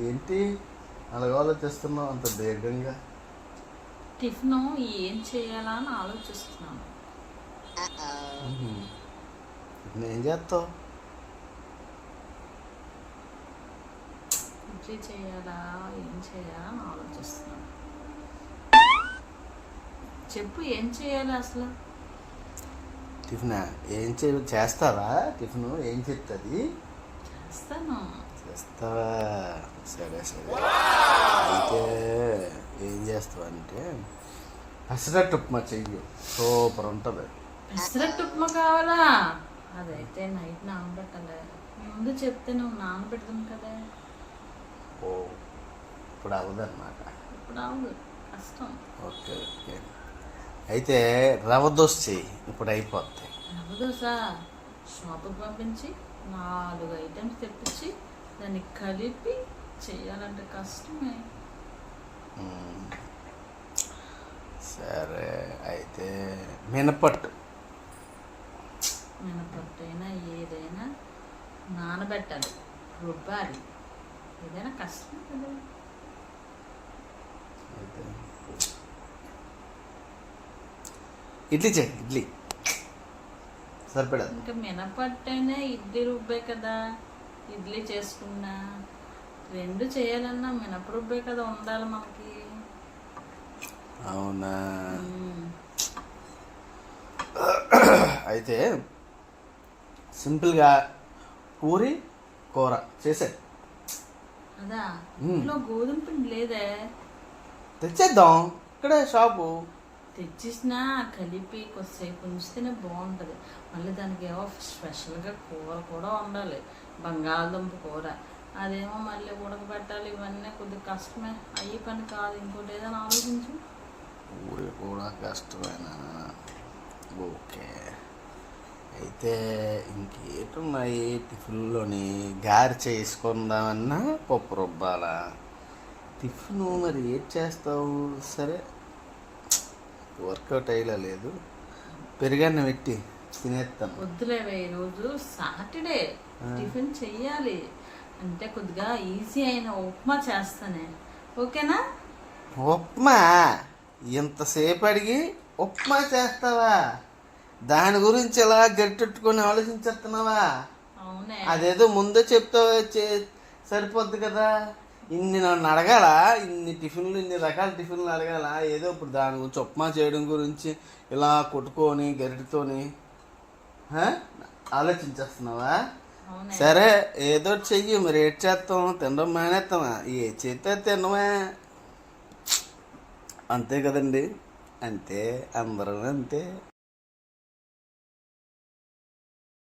ఏంటి అలాగ ఆలోచిస్తున్నావు అంత దీర్ఘంగా? టిఫిన్ ఏం చేయాలా అని ఆలోచిస్తున్నాను. ఏం చేస్తావు? ఇడ్లీ చేయాలా ఏం చేయాలా అని ఆలోచిస్తున్నాను. చెప్పు, ఏం చేయాలి అసలు? టిఫినా ఏం చేస్తావా? టిఫిన్ ఏం చెప్తుంది? చేస్తాను. చేస్తావా? సరే సరే. అయితే ఏం చేస్తావు అంటే పెసరట్టు ఉప్మా చెయ్యి, సూపర్ ఉంటుంది. పెసరట్టు ఉప్మా కావాలా? అదైతే నైట్ నానబెట్టాలి. ముందు చెప్తే నువ్వు నానబెడతాను కదా. ఓ, ఇప్పుడు అవ్వదన్నమాట. ఇప్పుడు అవ్వదు, కష్టం. Okay okay. అయితే రవ్వ దోశ చెయ్యి, ఇప్పుడు అయిపోద్ది. రవ్వ దోశ షాపుకి పంపించి 4 ఐటమ్స్ తెప్పించి దాన్ని కలిపి చెయ్యాలంటే కష్టమే. సరే అయితే మినపట్టు అయినా ఏదైనా నానబెట్టాలి, రుబ్బాలి. ఏదైనా కష్టం కదా. అయితే ఇడ్లీ చెయ్యి, ఇడ్లీ సరిపడదు. ఇంకా మినపట్టైనా ఇడ్లీ రుబ్బే కదా, ఇడ్లీ చేసుకున్నా 2 చేయాలన్నా మినప రుబ్బే కదా ఉండాలి మనకి. అవునా? అయితే సింపుల్గా పూరి కూర చేసే. అదా, ఇంట్లో గోధుమ పిండి లేదే? తెచ్చేద్దాం, ఇక్కడే షాపు. తెచ్చేసినా కలిపి కొద్దిసేపు ఉంచితేనే బాగుంటుంది. మళ్ళీ దానికి ఏమో స్పెషల్గా కూర కూడా ఉండాలి, బంగాళదుంప కూర. అదేమో మళ్ళీ ఉడకబెట్టాలి, ఇవన్నీ కొద్దిగా కష్టమే. అయ్యి పని కాదు. ఇంకోటి ఏదైనా ఆలోచించు. పూరి కూడా కష్టమేనా? ఓకే. అయితే ఇంకేటున్నాయి టిఫిన్లోని? గారి చేసుకుందామన్నా పప్పు రుబ్బాలా? టిఫిన్ మరి ఏం చేస్తావు? సరే, వర్కౌట్ అయ్యేలా లేదు, పెరుగన్న పెట్టి తినేస్తాను. వద్దులేవే, ఈరోజు సాటర్డే టిఫిన్ చెయ్యాలి అంటే కొద్దిగా ఈజీ అయిన ఉప్మా చేస్తానే. ఓకేనా? ఉప్మా? ఇంతసేపు అడిగి ఉప్మా చేస్తావా? దాని గురించి ఎలా గట్టెట్టుకొని ఆలోచించేస్తున్నావా? అవునే. అదేదో ముందే చెప్తావా సరిపోద్ది కదా. ఇన్ని నన్ను అడగాల, ఇన్ని టిఫిన్లు, ఇన్ని రకాల టిఫిన్లు అడగాల? ఏదో ఇప్పుడు దాని గురించి ఉప్మా చేయడం గురించి ఇలా కొట్టుకొని గరిటతోని ఆలోచించేస్తున్నావా? సరే, ఏదో చెయ్యి. మరి ఏడ్ చేస్తాం? తినడం మానేస్తామా? ఏ చేస్తే తినమా, అంతే కదండి. అంతే, అందరం అంతే.